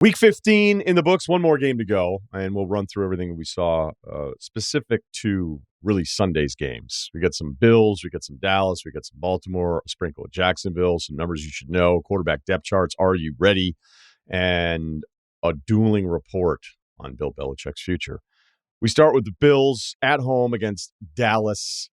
Week 15 in the books, one more game to go, and we'll run through everything we saw specific to really Sunday's games. We got some Bills, we got some Dallas, we got some Baltimore, a sprinkle of Jacksonville, some numbers you should know, quarterback depth charts, are you ready, and a dueling report on Bill Belichick's future. We start with the Bills at home against Dallas,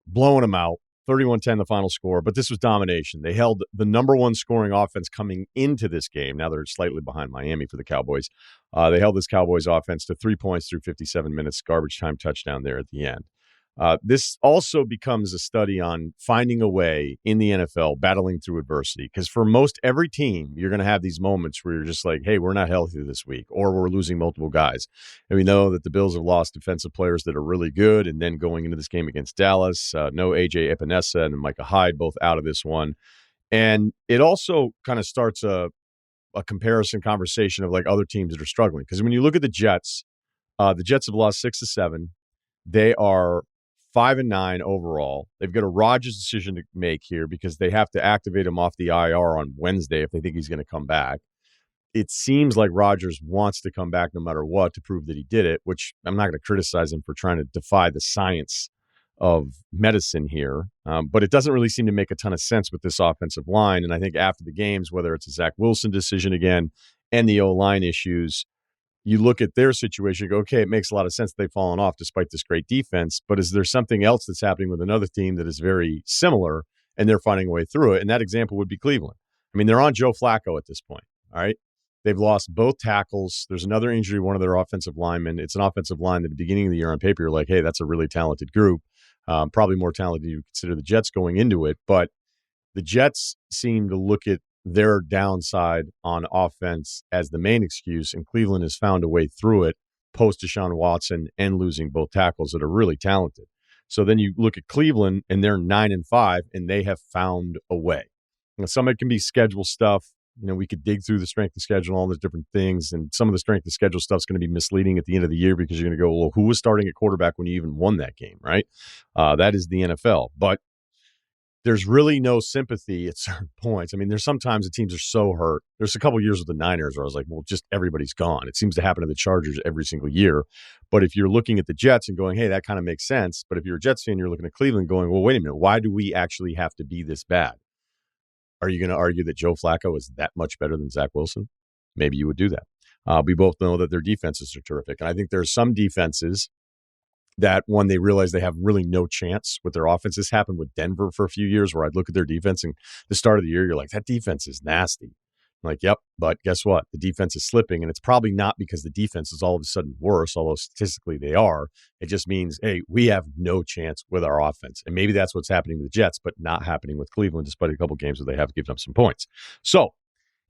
blowing them out. 31-10 the final score, but this was domination. They held the number one scoring offense coming into this game. Now they're slightly behind Miami for the Cowboys. They held this Cowboys offense to 3 points through 57 minutes, garbage time touchdown there at the end. This also becomes a study on finding a way in the NFL, battling through adversity. Because for most every team, you're going to have these moments where you're just like, hey, we're not healthy this week, or we're losing multiple guys. And we know that the Bills have lost defensive players that are really good. And then going into this game against Dallas, no A.J. Epinesa and Micah Hyde, both out of this one. And it also kind of starts a comparison conversation of like other teams that are struggling. Because when you look at the Jets have lost 6 of 7. They are 5-9 overall. They've got a Rodgers decision to make here because they have to activate him off the IR on Wednesday if they think he's going to come back. It seems like Rodgers wants to come back no matter what to prove that he did it, which I'm not going to criticize him for trying to defy the science of medicine here. But it doesn't really seem to make a ton of sense with this offensive line. And I think after the games, whether it's a Zach Wilson decision again and the O-line issues, you look at their situation, you go, okay, it makes a lot of sense they've fallen off despite this great defense, but is there something else that's happening with another team that is very similar and they're finding a way through it? And that example would be Cleveland. I mean, they're on Joe Flacco at this point, all right? They've lost both tackles. There's another injury, one of their offensive linemen. It's an offensive line that at the beginning of the year on paper, you're like, hey, that's a really talented group, probably more talented than you consider the Jets going into it. But the Jets seem to look at their downside on offense as the main excuse, and Cleveland has found a way through it post Deshaun Watson and losing both tackles that are really talented. So then you look at Cleveland and they're 9-5 and they have found a way. Now, some of it can be schedule stuff. You know, we could dig through the strength of schedule and all those different things, and some of the strength of schedule stuff is going to be misleading at the end of the year because you're going to go, well, who was starting at quarterback when you even won that game, right? That is the NFL. But there's really no sympathy at certain points. I mean, there's sometimes the teams are so hurt. There's a couple of years with the Niners where I was like, well, just everybody's gone. It seems to happen to the Chargers every single year. But if you're looking at the Jets and going, hey, that kind of makes sense. But if you're a Jets fan, you're looking at Cleveland going, well, wait a minute. Why do we actually have to be this bad? Are you going to argue that Joe Flacco is that much better than Zach Wilson? Maybe you would do that. We both know that their defenses are terrific. And I think there's some defenses that when they realize they have really no chance with their offense. This happened with Denver for a few years where I'd look at their defense and the start of the year, you're like, that defense is nasty. I'm like, yep, but guess what? The defense is slipping, and it's probably not because the defense is all of a sudden worse, although statistically they are. It just means, hey, we have no chance with our offense. And maybe that's what's happening with the Jets, but not happening with Cleveland, despite a couple of games where they have given up some points. So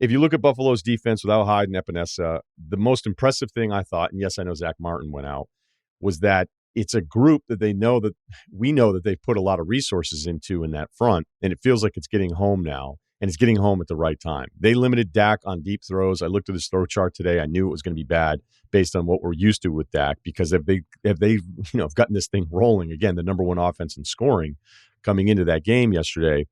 if you look at Buffalo's defense without Hyde and Epinesa, the most impressive thing I thought, and yes, I know Zach Martin went out, was that it's a group that we know that they've put a lot of resources into in that front, and it feels like it's getting home now, and it's getting home at the right time. They limited Dak on deep throws. I looked at his throw chart today. I knew it was going to be bad based on what we're used to with Dak, because if they have gotten this thing rolling, again, the number one offense in scoring coming into that game yesterday,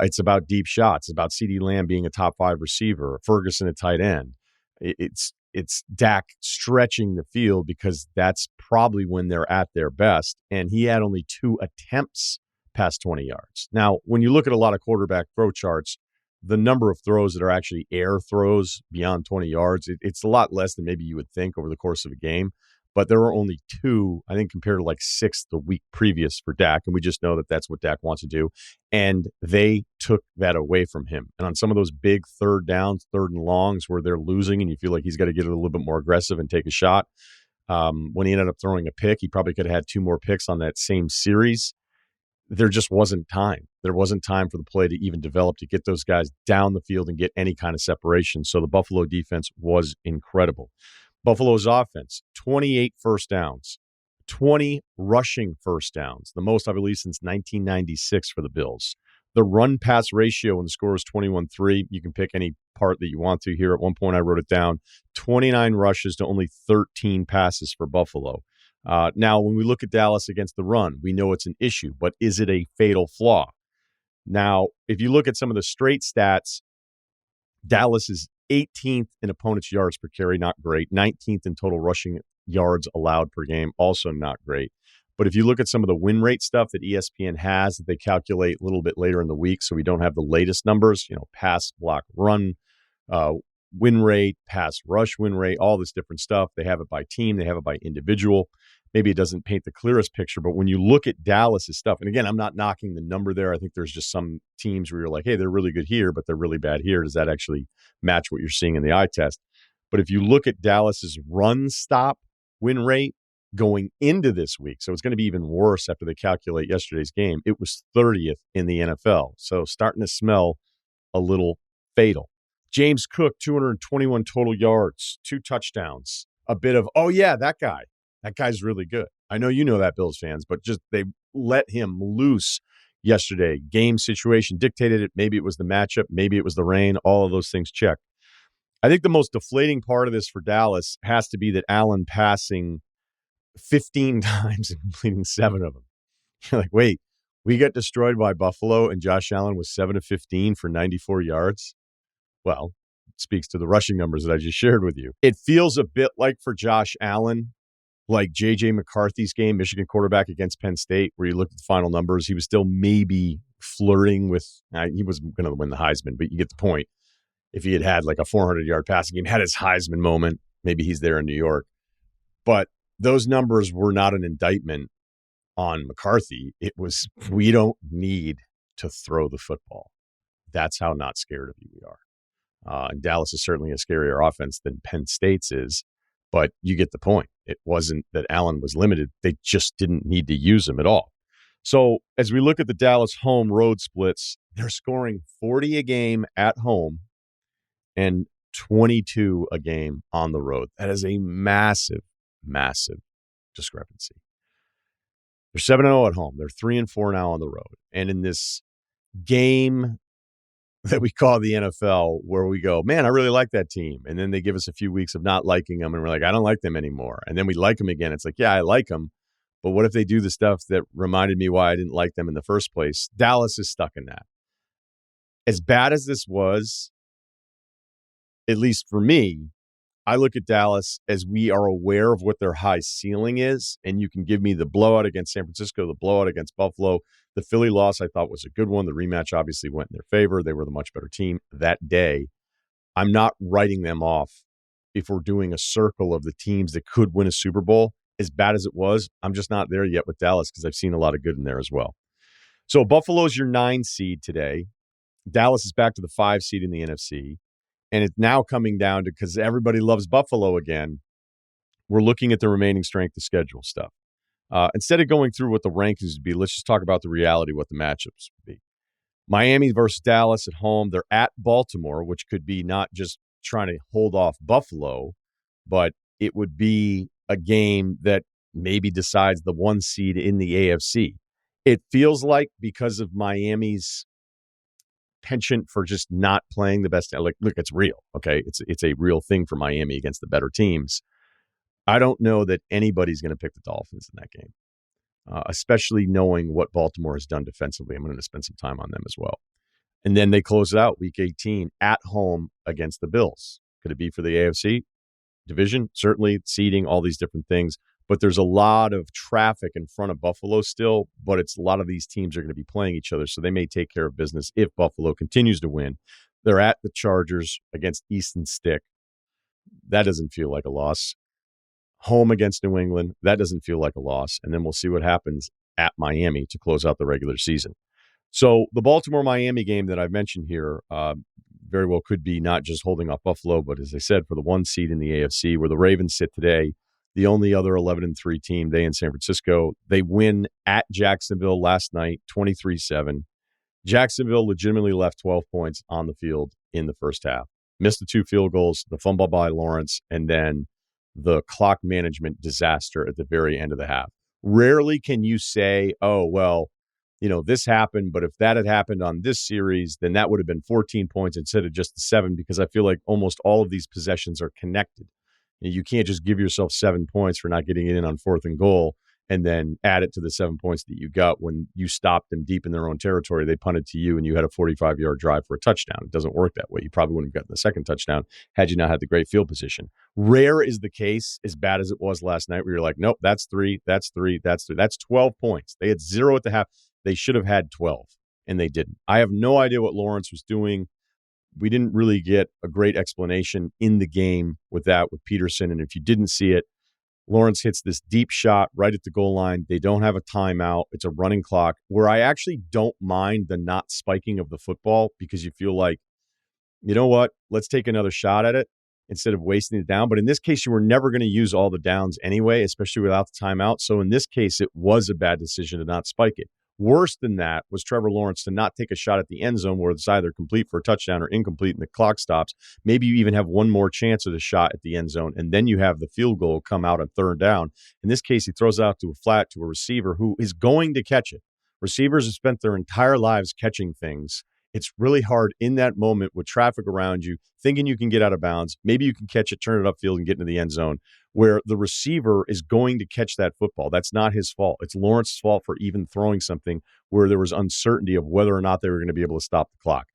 it's about deep shots. It's about CeeDee Lamb being a top 5 receiver, Ferguson at tight end. It's Dak stretching the field because that's probably when they're at their best. And he had only 2 attempts past 20 yards. Now, when you look at a lot of quarterback throw charts, the number of throws that are actually air throws beyond 20 yards, it's a lot less than maybe you would think over the course of a game. But there were only 2, I think, compared to like 6 the week previous for Dak. And we just know that that's what Dak wants to do. And they took that away from him. And on some of those big third downs, third and longs where they're losing and you feel like he's got to get a little bit more aggressive and take a shot. When he ended up throwing a pick, he probably could have had 2 more picks on that same series. There just wasn't time. There wasn't time for the play to even develop to get those guys down the field and get any kind of separation. So the Buffalo defense was incredible. Buffalo's offense, 28 first downs, 20 rushing first downs, the most I believe since 1996 for the Bills. The run-pass ratio in the score is 21-3. You can pick any part that you want to here. At one point, I wrote it down. 29 rushes to only 13 passes for Buffalo. Now, when we look at Dallas against the run, we know it's an issue, but is it a fatal flaw? Now, if you look at some of the straight stats, Dallas is 18th in opponents' yards per carry, not great. 19th in total rushing yards allowed per game, also not great. But if you look at some of the win rate stuff that ESPN has that they calculate a little bit later in the week, so we don't have the latest numbers, pass, block, run, uh, win rate, pass, rush win rate, all this different stuff. They have it by team. They have it by individual. Maybe it doesn't paint the clearest picture, but when you look at Dallas's stuff, and again, I'm not knocking the number there. I think there's just some teams where you're like, hey, they're really good here, but they're really bad here. Does that actually match what you're seeing in the eye test? But if you look at Dallas's run stop win rate going into this week, so it's going to be even worse after they calculate yesterday's game, it was 30th in the NFL. So starting to smell a little fatal. James Cook, 221 total yards, 2 touchdowns, a bit of, oh yeah, that guy. That guy's really good. I know you know that, Bills fans, but just they let him loose yesterday. Game situation dictated it. Maybe it was the matchup. Maybe it was the rain. All of those things check. I think the most deflating part of this for Dallas has to be that Allen passing 15 times and completing 7 of them. You're like, wait, we got destroyed by Buffalo and Josh Allen was 7 of 15 for 94 yards? Well, it speaks to the rushing numbers that I just shared with you. It feels a bit like for Josh Allen, like J.J. McCarthy's game, Michigan quarterback against Penn State, where you look at the final numbers, he was still maybe flirting with, he wasn't going to win the Heisman, but you get the point. If he had like a 400-yard passing game, had his Heisman moment, maybe he's there in New York. But those numbers were not an indictment on McCarthy. It was, we don't need to throw the football. That's how not scared of you we are. And Dallas is certainly a scarier offense than Penn State's is. But you get the point. It wasn't that Allen was limited. They just didn't need to use him at all. So as we look at the Dallas home road splits, they're scoring 40 a game at home and 22 a game on the road. That is a massive, massive discrepancy. They're 7-0 at home. They're 3-4 now on the road. And in this game that we call the NFL, where we go, man, I really like that team. And then they give us a few weeks of not liking them. And we're like, I don't like them anymore. And then we like them again. It's like, yeah, I like them. But what if they do the stuff that reminded me why I didn't like them in the first place? Dallas is stuck in that. As bad as this was, at least for me, I look at Dallas as we are aware of what their high ceiling is. And you can give me the blowout against San Francisco, the blowout against Buffalo. The Philly loss I thought was a good one. The rematch obviously went in their favor. They were the much better team that day. I'm not writing them off if we're doing a circle of the teams that could win a Super Bowl. As bad as it was, I'm just not there yet with Dallas because I've seen a lot of good in there as well. So Buffalo's your 9 seed today. Dallas is back to the 5 seed in the NFC. And it's now coming down to, because everybody loves Buffalo again, we're looking at the remaining strength of schedule stuff. Instead of going through what the rankings would be, let's just talk about the reality, what the matchups would be. Miami versus Dallas at home. They're at Baltimore, which could be not just trying to hold off Buffalo, but it would be a game that maybe decides the 1 seed in the AFC. It feels like because of Miami's penchant for just not playing the best. Like, look, it's real. Okay. It's a real thing for Miami against the better teams. I don't know that anybody's going to pick the Dolphins in that game, especially knowing what Baltimore has done defensively. I'm going to spend some time on them as well. And then they close it out week 18 at home against the Bills. Could it be for the AFC division? Certainly, seeding, all these different things. But there's a lot of traffic in front of Buffalo still, but it's a lot of these teams are going to be playing each other, so they may take care of business if Buffalo continues to win. They're at the Chargers against Easton Stick. That doesn't feel like a loss. Home against New England, that doesn't feel like a loss. And then we'll see what happens at Miami to close out the regular season. So the Baltimore-Miami game that I've mentioned here very well could be not just holding off Buffalo, but as I said, for the 1 seed in the AFC, where the Ravens sit today, the only other 11-3 team, they in San Francisco. They win at Jacksonville last night, 23-7. Jacksonville legitimately left 12 points on the field in the first half. Missed the 2 field goals, the fumble by Lawrence, and then the clock management disaster at the very end of the half. Rarely can you say, oh, well, this happened, but if that had happened on this series, then that would have been 14 points instead of just the 7, because I feel like almost all of these possessions are connected. You can't just give yourself 7 points for not getting it in on 4th and goal and then add it to the 7 points that you got when you stopped them deep in their own territory. They punted to you, and you had a 45-yard drive for a touchdown. It doesn't work that way. You probably wouldn't have gotten the second touchdown had you not had the great field position. Rare is the case, as bad as it was last night, where you're like, nope, that's 3, that's 3, that's 3. That's 12 points. They had 0 at the half. They should have had 12, and they didn't. I have no idea what Lawrence was doing. We didn't really get a great explanation in the game with that, with Peterson, and if you didn't see it, Lawrence hits this deep shot right at the goal line. They don't have a timeout. It's a running clock where I actually don't mind the not spiking of the football because you feel like, you know what, let's take another shot at it instead of wasting it down. But in this case, you were never going to use all the downs anyway, especially without the timeout. So in this case, it was a bad decision to not spike it. Worse than that was Trevor Lawrence to not take a shot at the end zone where it's either complete for a touchdown or incomplete and the clock stops. Maybe you even have one more chance at a shot at the end zone, and then you have the field goal come out on third down. In this case, he throws it out to a flat to a receiver who is going to catch it. Receivers have spent their entire lives catching things. It's really hard in that moment with traffic around you, thinking you can get out of bounds. Maybe you can catch it, turn it upfield, and get into the end zone, where the receiver is going to catch that football. That's not his fault. It's Lawrence's fault for even throwing something where there was uncertainty of whether or not they were going to be able to stop the clock.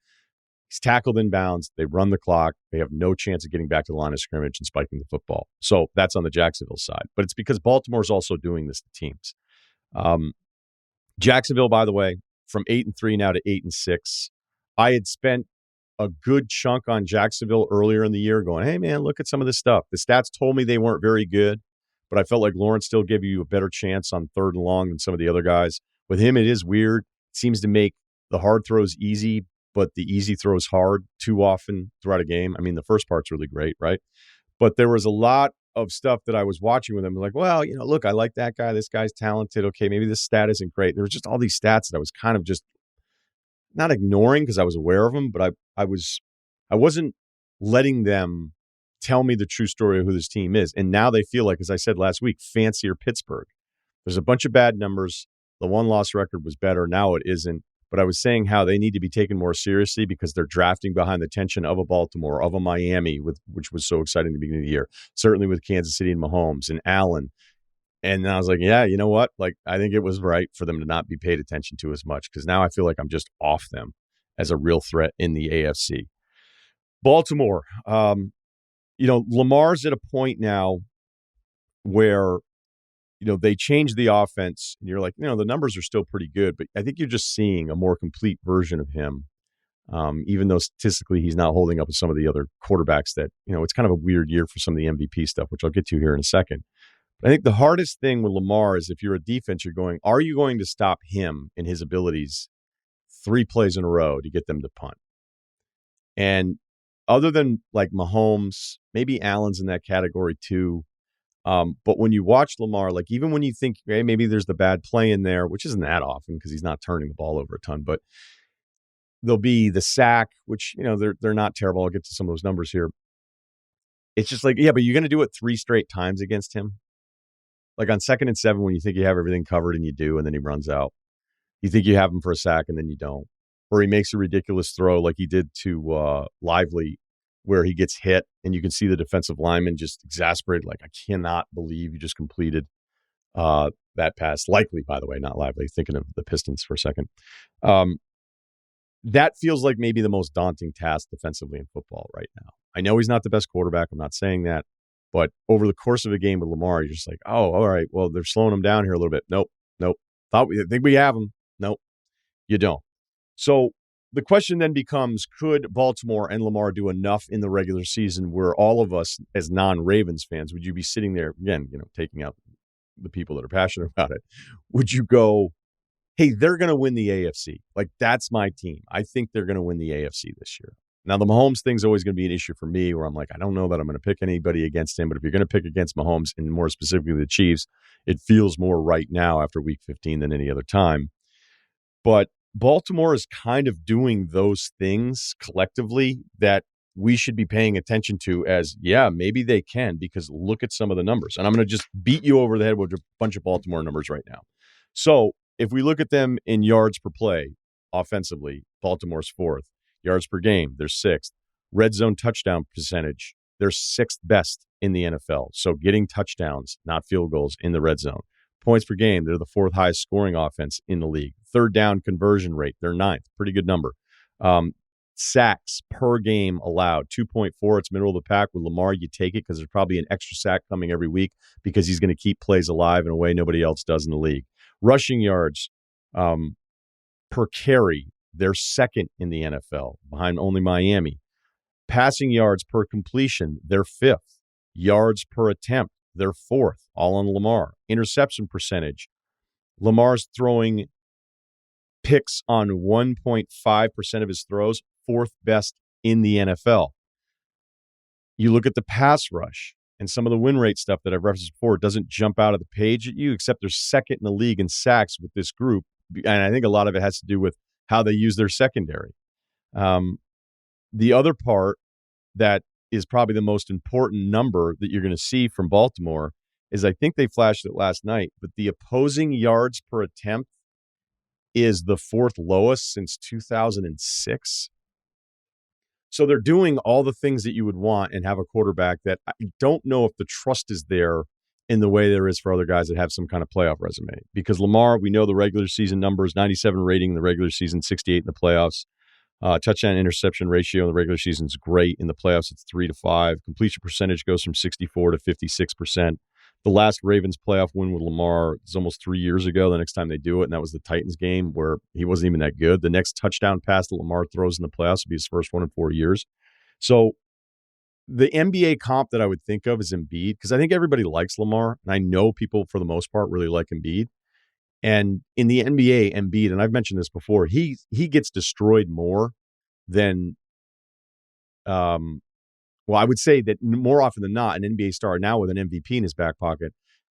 He's tackled in bounds. They run the clock. They have no chance of getting back to the line of scrimmage and spiking the football. So that's on the Jacksonville side. But it's because Baltimore's also doing this to teams. Jacksonville, by the way, from 8-3 now to 8-6. I had spent a good chunk on Jacksonville earlier in the year going, hey, man, look at some of this stuff. The stats told me they weren't very good, but I felt like Lawrence still gave you a better chance on third and long than some of the other guys. With him, it is weird. It seems to make the hard throws easy, but the easy throws hard too often throughout a game. I mean, the first part's really great, right? But there was a lot of stuff that I was watching with him. Like, well, look, I like that guy. This guy's talented. Okay, maybe this stat isn't great. There was just all these stats that I was kind of just not ignoring because I was aware of them, but I wasn't letting them tell me the true story of who this team is. And now they feel like, as I said last week, fancier Pittsburgh. There's a bunch of bad numbers. The one-loss record was better. Now it isn't. But I was saying how they need to be taken more seriously because they're drafting behind the tension of a Baltimore, of a Miami, which was so exciting at the beginning of the year. Certainly with Kansas City and Mahomes and Allen. And I was like, yeah, you know what? Like, I think it was right for them to not be paid attention to as much because now I feel like I'm just off them as a real threat in the AFC. Baltimore, Lamar's at a point now where, they changed the offense and you're like, the numbers are still pretty good, but I think you're just seeing a more complete version of him. Even though statistically he's not holding up with some of the other quarterbacks that, it's kind of a weird year for some of the MVP stuff, which I'll get to here in a second. I think the hardest thing with Lamar is if you're a defense, you're going, are you going to stop him in his abilities 3 plays in a row to get them to punt? And other than like Mahomes, maybe Allen's in that category too. But when you watch Lamar, like even when you think, hey, maybe there's the bad play in there, which isn't that often because he's not turning the ball over a ton, but there'll be the sack, which, they're not terrible. I'll get to some of those numbers here. It's just like, yeah, but you're going to do it 3 straight times against him. Like on 2nd and 7, when you think you have everything covered and you do, and then he runs out. You think you have him for a sack and then you don't. Or he makes a ridiculous throw like he did to Lively where he gets hit and you can see the defensive lineman just exasperated. Like, I cannot believe you just completed that pass. Likely, by the way, not Lively. Thinking of the Pistons for a second. That feels like maybe the most daunting task defensively in football right now. I know he's not the best quarterback. I'm not saying that. But over the course of a game with Lamar, you're just like, oh, all right, well, they're slowing him down here a little bit. Nope. Think we have him. Nope, you don't. So the question then becomes, could Baltimore and Lamar do enough in the regular season where all of us as non-Ravens fans, would you be sitting there, again, taking out the people that are passionate about it, would you go, hey, they're going to win the AFC. Like, that's my team. I think they're going to win the AFC this year. Now, the Mahomes thing's always going to be an issue for me where I'm like, I don't know that I'm going to pick anybody against him. But if you're going to pick against Mahomes, and more specifically the Chiefs, it feels more right now after Week 15 than any other time. But Baltimore is kind of doing those things collectively that we should be paying attention to as, yeah, maybe they can, because look at some of the numbers. And I'm going to just beat you over the head with a bunch of Baltimore numbers right now. So if we look at them in yards per play offensively, Baltimore's 4th. Yards per game, they're 6th. Red zone touchdown percentage, they're 6th best in the NFL. So getting touchdowns, not field goals, in the red zone. Points per game, they're the fourth highest scoring offense in the league. Third down conversion rate, they're ninth. Pretty good number. Sacks per game allowed, 2.4. It's middle of the pack. With Lamar, you take it because there's probably an extra sack coming every week because he's going to keep plays alive in a way nobody else does in the league. Rushing yards per carry, they're second in the NFL, behind only Miami. Passing yards per completion, they're fifth. Yards per attempt, they're fourth, all on Lamar. Interception percentage, Lamar's throwing picks on 1.5% of his throws, fourth best in the NFL. You look at the pass rush and some of the win rate stuff that I've referenced before, it doesn't jump out of the page at you, except they're second in the league in sacks with this group. And I think a lot of it has to do with how they use their secondary. The other part that is probably the most important number that you're going to see from Baltimore is, I think they flashed it last night, but the opposing yards per attempt is the fourth lowest since 2006. So they're doing all the things that you would want and have a quarterback that I don't know if the trust is there in the way there is for other guys that have some kind of playoff resume. Because Lamar, we know the regular season numbers, 97 rating in the regular season, 68 in the playoffs. Touchdown interception ratio in the regular season is great. In the playoffs, it's 3-5. Completion percentage goes from 64 to 56%. The last Ravens playoff win with Lamar is almost 3 years ago, the next time they do it, and that was the Titans game where he wasn't even that good. The next touchdown pass that Lamar throws in the playoffs will be his first one in 4 years. So the NBA comp that I would think of is Embiid, because I think everybody likes Lamar, and I know people, for the most part, really like Embiid. And in the NBA, Embiid, and I've mentioned this before, he gets destroyed more than well, I would say that more often than not, an NBA star now with an MVP in his back pocket,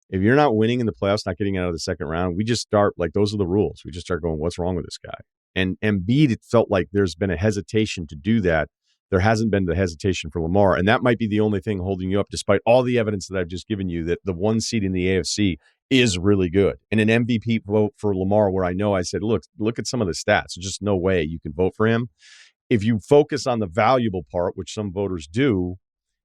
if you're not winning in the playoffs, not getting out of the second round, we just start, like, those are the rules. We just start going, what's wrong with this guy? And Embiid, it felt like there's been a hesitation to do that. There hasn't been the hesitation for Lamar, and that might be the only thing holding you up, despite all the evidence that I've just given you, that the one seed in the AFC is really good. And an MVP vote for Lamar, where I know I said, look at some of the stats. There's just no way you can vote for him. If you focus on the valuable part, which some voters do,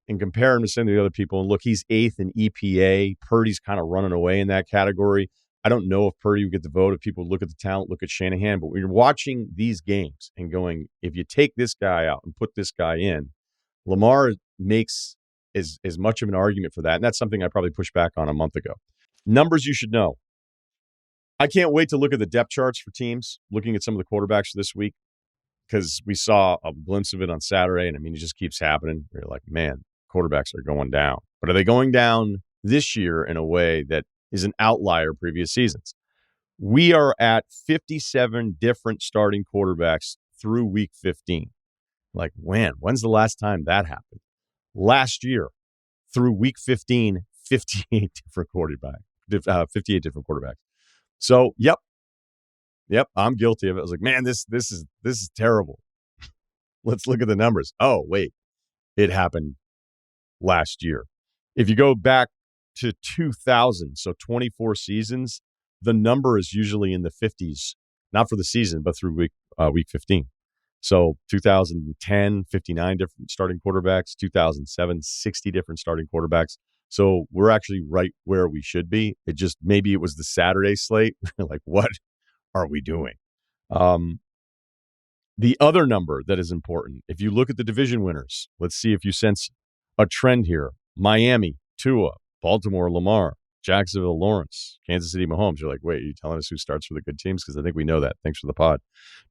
and compare him to some of the other people, and look, he's eighth in EPA. Purdy's kind of running away in that category. I don't know if Purdy would get the vote if people look at the talent, look at Shanahan. But when you're watching these games and going, if you take this guy out and put this guy in, Lamar makes as much of an argument for that. And that's something I probably pushed back on a month ago. Numbers you should know. I can't wait to look at the depth charts for teams, looking at some of the quarterbacks this week, because we saw a glimpse of it on Saturday. And I mean, it just keeps happening. You're like, man, quarterbacks are going down. But are they going down this year in a way that is an outlier previous seasons? We are at 57 different starting quarterbacks through week 15. Like, when's the last time that happened? Last year, through week 15, 58 different quarterbacks. So, yep, I'm guilty of it. I was like, man, this is terrible. Let's look at the numbers. Oh, wait, it happened last year. If you go back to 2000, so 24 seasons, the number is usually in the 50s, not for the season, but through week 15. So 2010, 59 different starting quarterbacks, 2007, 60 different starting quarterbacks. So we're actually right where we should be. Maybe it was the Saturday slate. Like, what are we doing? The other number that is important, if you look at the division winners, let's see if you sense a trend here. Miami, Tua. Baltimore, Lamar. Jacksonville, Lawrence. Kansas City, Mahomes. You're like, wait, are you telling us who starts for the good teams? Because I think we know that. Thanks for the pod.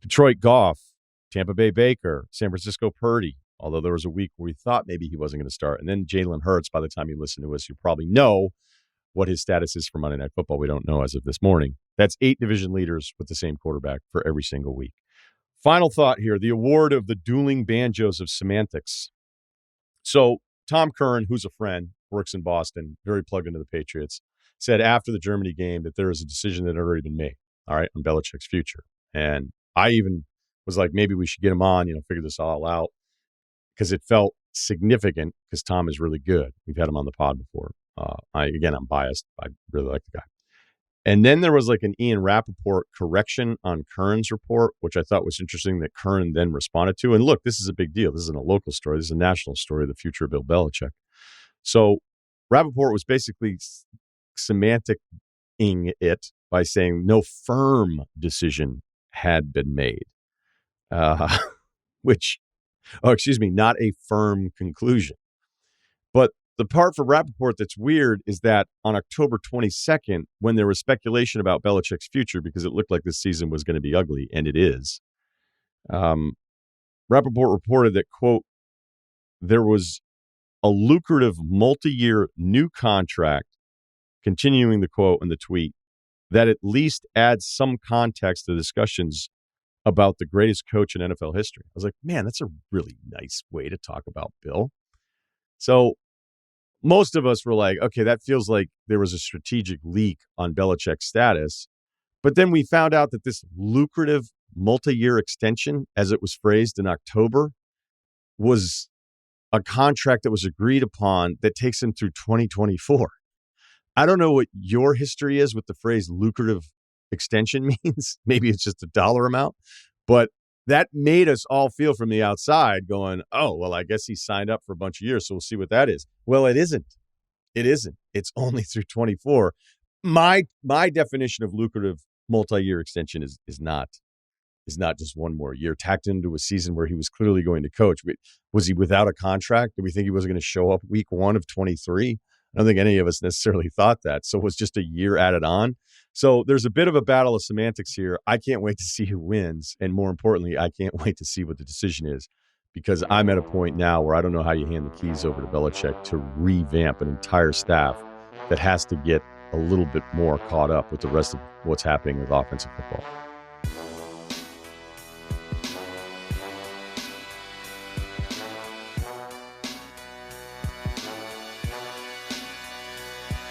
Detroit, Goff. Tampa Bay, Baker. San Francisco, Purdy. Although there was a week where we thought maybe he wasn't going to start. And then Jalen Hurts, by the time you listen to us, you probably know what his status is for Monday Night Football. We don't know as of this morning. That's 8 division leaders with the same quarterback for every single week. Final thought here, the award of the dueling banjos of semantics. So Tom Curran, who's a friend, works in Boston, very plugged into the Patriots, said after the Germany game that there was a decision that had already been made, all right, on Belichick's future. And I even was like, maybe we should get him on, figure this all out, because it felt significant because Tom is really good. We've had him on the pod before. I'm biased. I really like the guy. And then there was like an Ian Rappaport correction on Curran's report, which I thought was interesting that Curran then responded to. And look, this is a big deal. This isn't a local story. This is a national story, the future of Bill Belichick. So Rappaport was basically semantic it by saying no firm decision had been made, uh, not a firm conclusion. But the part for Rappaport that's weird is that on October 22nd, when there was speculation about Belichick's future, because it looked like this season was going to be ugly, and it is, Rappaport reported that, quote, there was a lucrative multi-year new contract, continuing the quote in the tweet, that at least adds some context to discussions about the greatest coach in NFL history. I was like, man, that's a really nice way to talk about Bill. So most of us were like, okay, that feels like there was a strategic leak on Belichick's status. But then we found out that this lucrative multi-year extension, as it was phrased in October, was a contract that was agreed upon that takes him through 2024. I don't know what your history is with the phrase lucrative extension means. Maybe it's just a dollar amount, but that made us all feel from the outside going, oh, well, I guess he signed up for a bunch of years, so we'll see what that is. Well, it isn't. It isn't. It's only through 24. My definition of lucrative multi-year extension is not just one more year tacked into a season where he was clearly going to coach. Was he without a contract? Did we think he wasn't going to show up week 1 of 23? I don't think any of us necessarily thought that. So it was just a year added on. So there's a bit of a battle of semantics here. I can't wait to see who wins. And more importantly, I can't wait to see what the decision is, because I'm at a point now where I don't know how you hand the keys over to Belichick to revamp an entire staff that has to get a little bit more caught up with the rest of what's happening with offensive football.